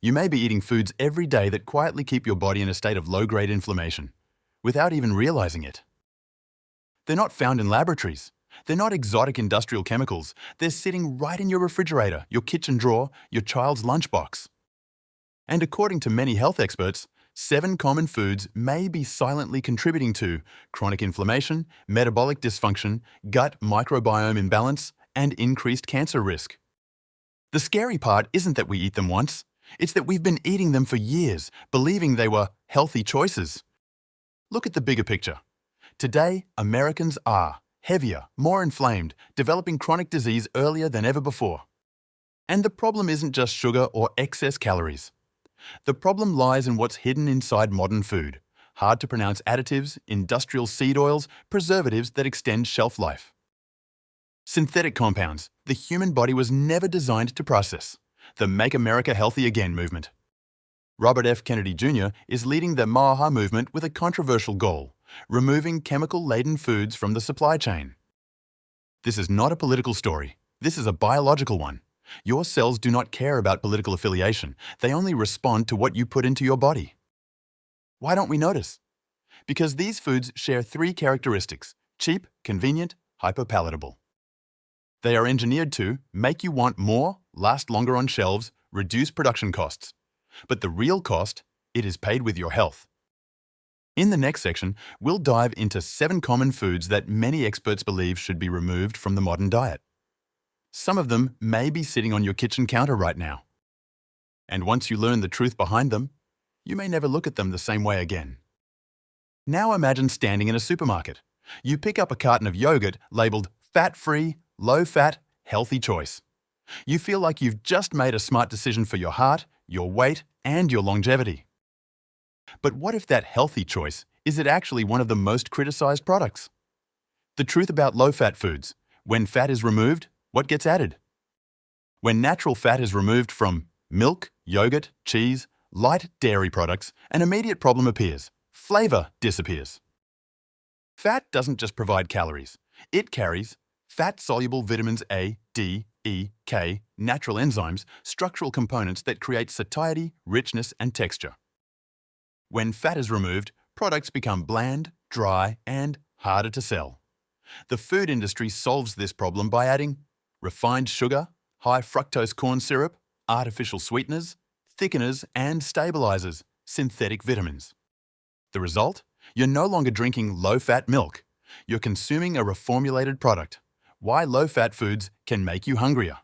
You may be eating foods every day that quietly keep your body in a state of low-grade inflammation, without even realizing it. They're not found in laboratories. They're not exotic industrial chemicals. They're sitting right in your refrigerator, your kitchen drawer, your child's lunchbox. And according to many health experts, 7 common foods may be silently contributing to chronic inflammation, metabolic dysfunction, gut microbiome imbalance, and increased cancer risk. The scary part isn't that we eat them once. It's that we've been eating them for years, believing they were healthy choices. Look at the bigger picture. Today, Americans are heavier, more inflamed, developing chronic disease earlier than ever before. And the problem isn't just sugar or excess calories. The problem lies in what's hidden inside modern food. Hard-to-pronounce additives, industrial seed oils, preservatives that extend shelf life. Synthetic compounds the human body was never designed to process. The Make America Healthy Again movement. Robert F. Kennedy Jr. is leading the MAHA movement with a controversial goal: removing chemical-laden foods from the supply chain. This is not a political story. This is a biological one. Your cells do not care about political affiliation. They only respond to what you put into your body. Why don't we notice? Because these foods share 3 characteristics: cheap, convenient, hyperpalatable. They are engineered to make you want more, last longer on shelves, reduce production costs. But the real cost, it is paid with your health. In the next section, we'll dive into 7 common foods that many experts believe should be removed from the modern diet. Some of them may be sitting on your kitchen counter right now. And once you learn the truth behind them, you may never look at them the same way again. Now imagine standing in a supermarket. You pick up a carton of yogurt labeled fat-free, low-fat, healthy choice. You feel like you've just made a smart decision for your heart, your weight, and your longevity. But what if that healthy choice is actually one of the most criticized products? The truth about low-fat foods: when fat is removed, what gets added? When natural fat is removed from milk, yogurt, cheese, light dairy products, an immediate problem appears: flavor disappears. Fat doesn't just provide calories. It carries fat-soluble vitamins A, D, E, K, natural enzymes, structural components that create satiety, richness, and texture. When fat is removed, products become bland, dry, and harder to sell. The food industry solves this problem by adding refined sugar, high fructose corn syrup, artificial sweeteners, thickeners, and stabilizers, synthetic vitamins. The result? You're no longer drinking low-fat milk. You're consuming a reformulated product. Why low-fat foods can make you hungrier.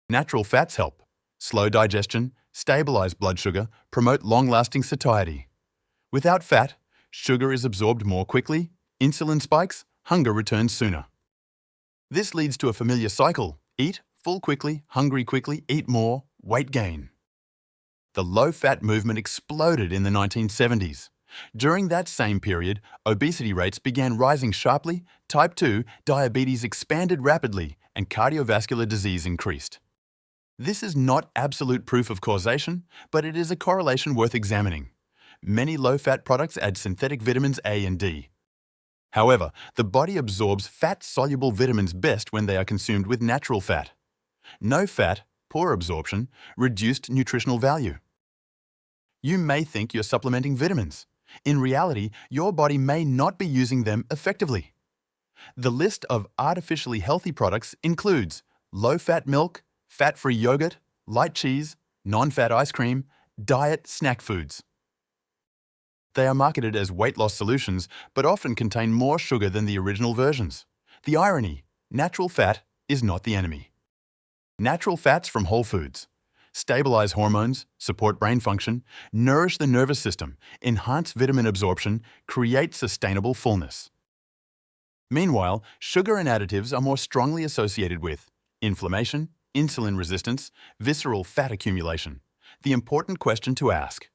Natural fats help slow digestion, stabilize blood sugar, promote long-lasting satiety. Without fat, sugar is absorbed more quickly, insulin spikes, hunger returns sooner. This leads to a familiar cycle: eat, full quickly, hungry quickly, eat more, weight gain. The low-fat movement exploded in the 1970s. During that same period, obesity rates began rising sharply, type 2 diabetes expanded rapidly, and cardiovascular disease increased. This is not absolute proof of causation, but it is a correlation worth examining. Many low-fat products add synthetic vitamins A and D. However, the body absorbs fat-soluble vitamins best when they are consumed with natural fat. No fat, poor absorption, reduced nutritional value. You may think you're supplementing vitamins. In reality, your body may not be using them effectively. The list of artificially healthy products includes low-fat milk, fat-free yogurt, light cheese, non-fat ice cream, diet snack foods. They are marketed as weight loss solutions, but often contain more sugar than the original versions. The irony: natural fat is not the enemy. Natural fats from whole foods stabilize hormones, support brain function, nourish the nervous system, enhance vitamin absorption, create sustainable fullness. Meanwhile, sugar and additives are more strongly associated with inflammation, insulin resistance, visceral fat accumulation. The important question to ask.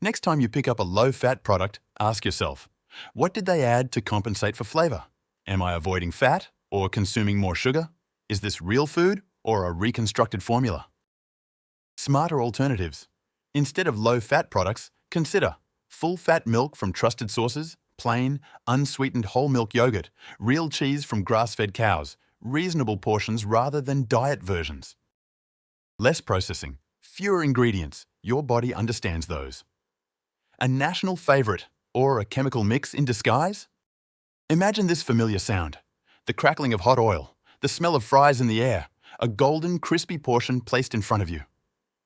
Next time you pick up a low-fat product, ask yourself, what did they add to compensate for flavor? Am I avoiding fat or consuming more sugar? Is this real food or a reconstructed formula? Smarter alternatives. Instead of low-fat products, consider full-fat milk from trusted sources, plain, unsweetened whole milk yogurt, real cheese from grass-fed cows, reasonable portions rather than diet versions. Less processing, fewer ingredients, your body understands those. A national favorite, or a chemical mix in disguise? Imagine this familiar sound: the crackling of hot oil, the smell of fries in the air, a golden, crispy portion placed in front of you.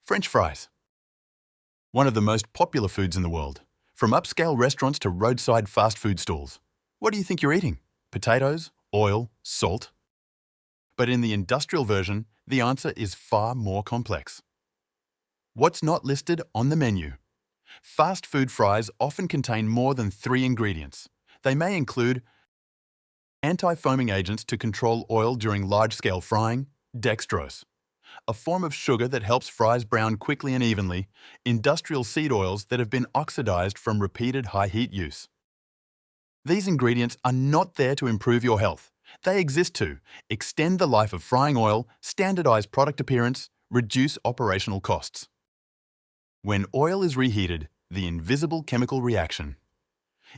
French fries. One of the most popular foods in the world, from upscale restaurants to roadside fast food stalls. What do you think you're eating? Potatoes, oil, salt? But in the industrial version, the answer is far more complex. What's not listed on the menu? Fast food fries often contain more than 3 ingredients. They may include anti-foaming agents to control oil during large-scale frying, dextrose, a form of sugar that helps fries brown quickly and evenly, industrial seed oils that have been oxidized from repeated high-heat use. These ingredients are not there to improve your health. They exist to extend the life of frying oil, standardize product appearance, reduce operational costs. When oil is reheated, the invisible chemical reaction.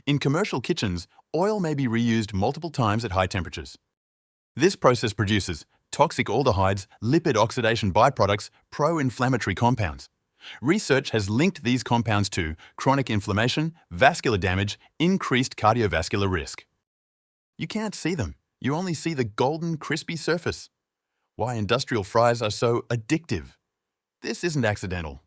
In commercial kitchens, oil may be reused multiple times at high temperatures. This process produces toxic aldehydes, lipid oxidation byproducts, pro-inflammatory compounds. Research has linked these compounds to chronic inflammation, vascular damage, increased cardiovascular risk. You can't see them. You only see the golden, crispy surface. Why industrial fries are so addictive? This isn't accidental.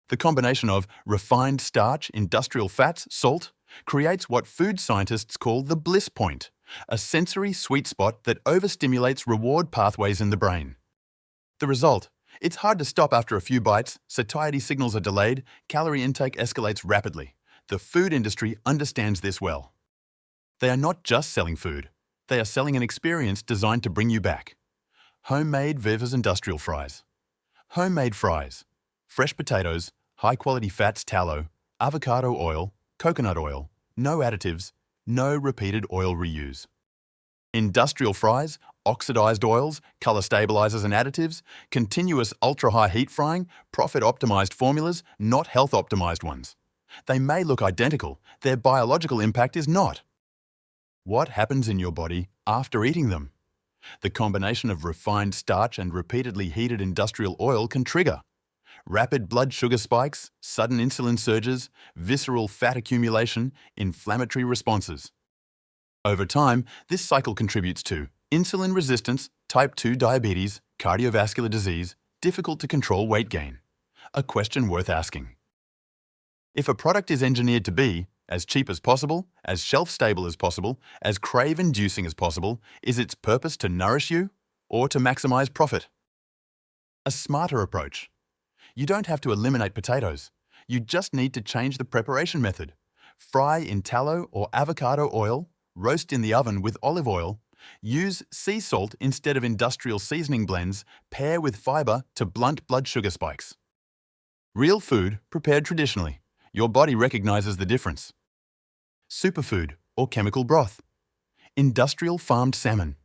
The combination of refined starch, industrial fats, salt, creates what food scientists call the bliss point, a sensory sweet spot that overstimulates reward pathways in the brain. The result: it's hard to stop after a few bites, satiety signals are delayed, calorie intake escalates rapidly. The food industry understands this well. They are not just selling food. They are selling an experience designed to bring you back. Homemade versus industrial fries. Homemade fries. Fresh potatoes, high-quality fats, tallow, avocado oil, coconut oil, no additives, no repeated oil reuse. Industrial fries, oxidized oils, color stabilizers and additives, continuous ultra-high heat frying, profit-optimized formulas, not health-optimized ones. They may look identical, their biological impact is not. What happens in your body after eating them? The combination of refined starch and repeatedly heated industrial oil can trigger rapid blood sugar spikes, sudden insulin surges, visceral fat accumulation, inflammatory responses. Over time, this cycle contributes to insulin resistance, type 2 diabetes, cardiovascular disease, difficult to control weight gain. A question worth asking. If a product is engineered to be as cheap as possible, as shelf-stable as possible, as crave-inducing as possible, is its purpose to nourish you or to maximize profit? A smarter approach. You don't have to eliminate potatoes. You just need to change the preparation method. Fry in tallow or avocado oil, roast in the oven with olive oil, use sea salt instead of industrial seasoning blends, pair with fiber to blunt blood sugar spikes. Real food prepared traditionally. Your body recognizes the difference. Superfood or chemical broth. Industrial farmed salmon.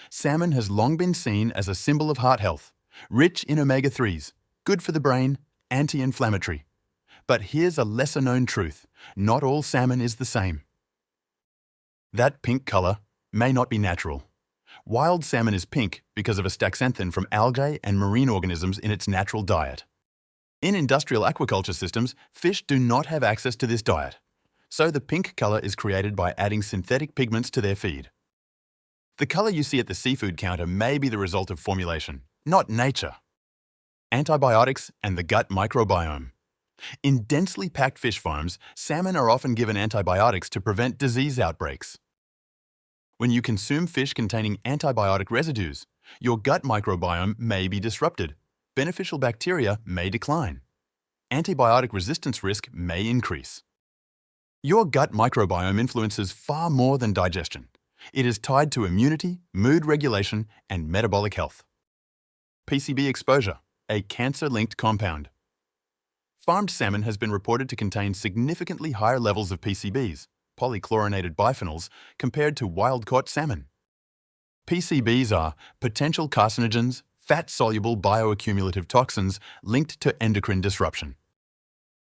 Salmon has long been seen as a symbol of heart health, rich in omega-3s, good for the brain, anti-inflammatory. But here's a lesser-known truth: not all salmon is the same. That pink color may not be natural. Wild salmon is pink because of astaxanthin from algae and marine organisms in its natural diet. In industrial aquaculture systems, fish do not have access to this diet, so the pink color is created by adding synthetic pigments to their feed. The color you see at the seafood counter may be the result of formulation, not nature. Antibiotics and the gut microbiome. In densely packed fish farms, salmon are often given antibiotics to prevent disease outbreaks. When you consume fish containing antibiotic residues, your gut microbiome may be disrupted. Beneficial bacteria may decline. Antibiotic resistance risk may increase. Your gut microbiome influences far more than digestion. It is tied to immunity, mood regulation, and metabolic health. PCB exposure, a cancer-linked compound. Farmed salmon has been reported to contain significantly higher levels of PCBs, polychlorinated biphenyls, compared to wild-caught salmon. PCBs are potential carcinogens, fat-soluble bioaccumulative toxins linked to endocrine disruption.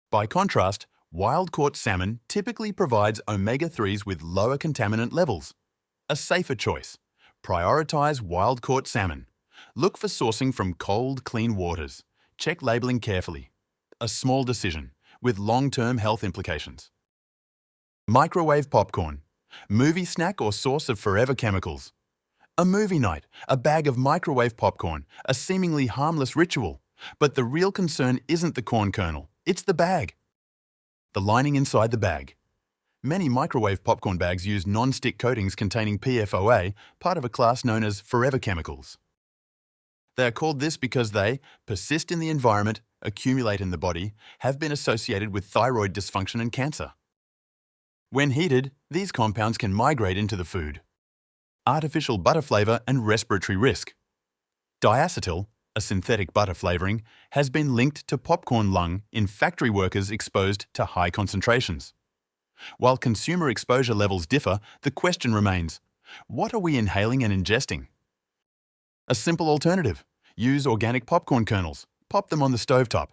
By contrast, wild-caught salmon typically provides omega-3s with lower contaminant levels. A safer choice. Prioritize wild-caught salmon. Look for sourcing from cold, clean waters. check labeling carefully. A small decision with long-term health implications. Microwave popcorn, movie snack or source of forever chemicals. A movie night, a bag of microwave popcorn, a seemingly harmless ritual. But the real concern isn't the corn kernel, it's the bag. The lining inside the bag. Many microwave popcorn bags use non-stick coatings containing PFOA, part of a class known as forever chemicals. They are called this because they persist in the environment, accumulate in the body, have been associated with thyroid dysfunction and cancer. When heated, these compounds can migrate into the food. Artificial butter flavor and respiratory risk. Diacetyl, a synthetic butter flavoring, has been linked to popcorn lung in factory workers exposed to high concentrations. While consumer exposure levels differ, the question remains, what are we inhaling and ingesting? A simple alternative. Use organic popcorn kernels. Pop them on the stovetop.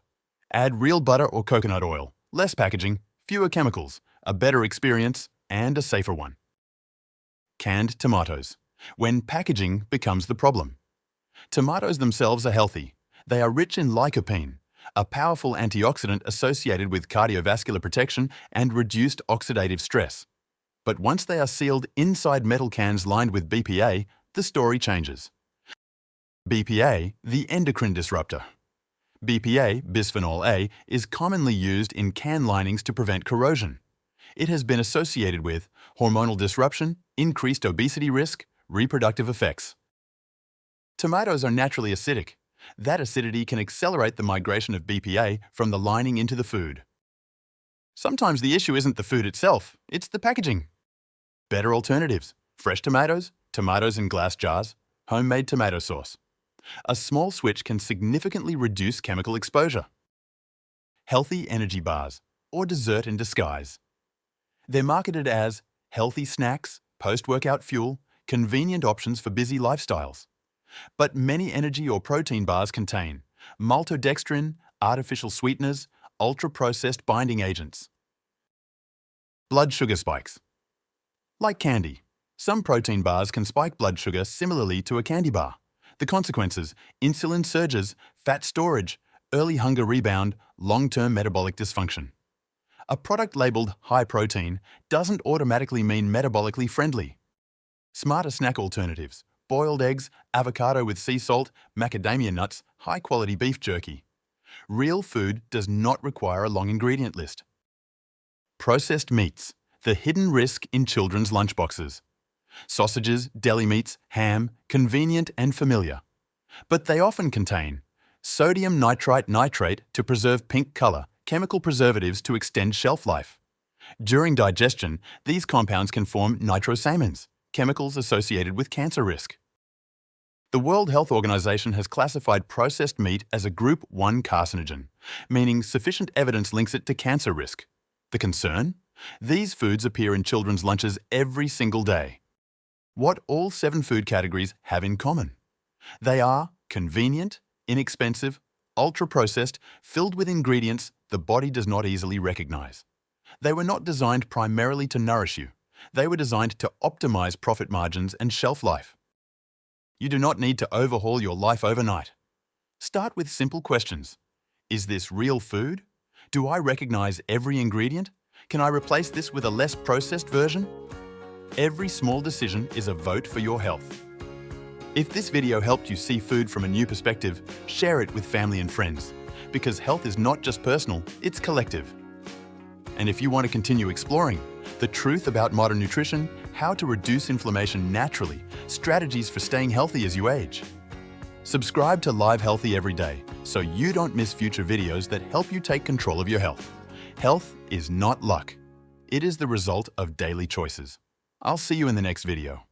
Add real butter or coconut oil. Less packaging, fewer chemicals, a better experience, and a safer one. Canned tomatoes. When packaging becomes the problem. Tomatoes themselves are healthy. They are rich in lycopene, a powerful antioxidant associated with cardiovascular protection and reduced oxidative stress. But once they are sealed inside metal cans lined with BPA, the story changes. BPA, the endocrine disruptor. BPA, bisphenol A, is commonly used in can linings to prevent corrosion. It has been associated with hormonal disruption, increased obesity risk, reproductive effects. Tomatoes are naturally acidic. That acidity can accelerate the migration of BPA from the lining into the food. Sometimes the issue isn't the food itself, it's the packaging. Better alternatives: fresh tomatoes, tomatoes in glass jars, homemade tomato sauce. A small switch can significantly reduce chemical exposure. Healthy energy bars, or dessert in disguise. They're marketed as healthy snacks, post-workout fuel, convenient options for busy lifestyles. But many energy or protein bars contain maltodextrin, artificial sweeteners, ultra-processed binding agents. Blood sugar spikes. Like candy, some protein bars can spike blood sugar similarly to a candy bar. The consequences: insulin surges, fat storage, early hunger rebound, long-term metabolic dysfunction. A product labeled high protein doesn't automatically mean metabolically friendly. Smarter snack alternatives: boiled eggs, avocado with sea salt, macadamia nuts, high-quality beef jerky. Real food does not require a long ingredient list. Processed meats, the hidden risk in children's lunchboxes. Sausages, deli meats, ham, convenient and familiar. But they often contain sodium nitrite nitrate to preserve pink color, chemical preservatives to extend shelf life. During digestion, these compounds can form nitrosamines, chemicals associated with cancer risk. The World Health Organization has classified processed meat as a Group 1 carcinogen, meaning sufficient evidence links it to cancer risk. The concern? These foods appear in children's lunches every single day. What all 7 food categories have in common? They are convenient, inexpensive, ultra-processed, filled with ingredients the body does not easily recognize. They were not designed primarily to nourish you. They were designed to optimize profit margins and shelf life. You do not need to overhaul your life overnight. Start with simple questions. Is this real food? Do I recognize every ingredient? Can I replace this with a less processed version? Every small decision is a vote for your health. If this video helped you see food from a new perspective, share it with family and friends, because health is not just personal, it's collective. And if you want to continue exploring the truth about modern nutrition, how to reduce inflammation naturally, strategies for staying healthy as you age, subscribe to Live Healthy every day so you don't miss future videos that help you take control of your health. Health is not luck. It is the result of daily choices. I'll see you in the next video.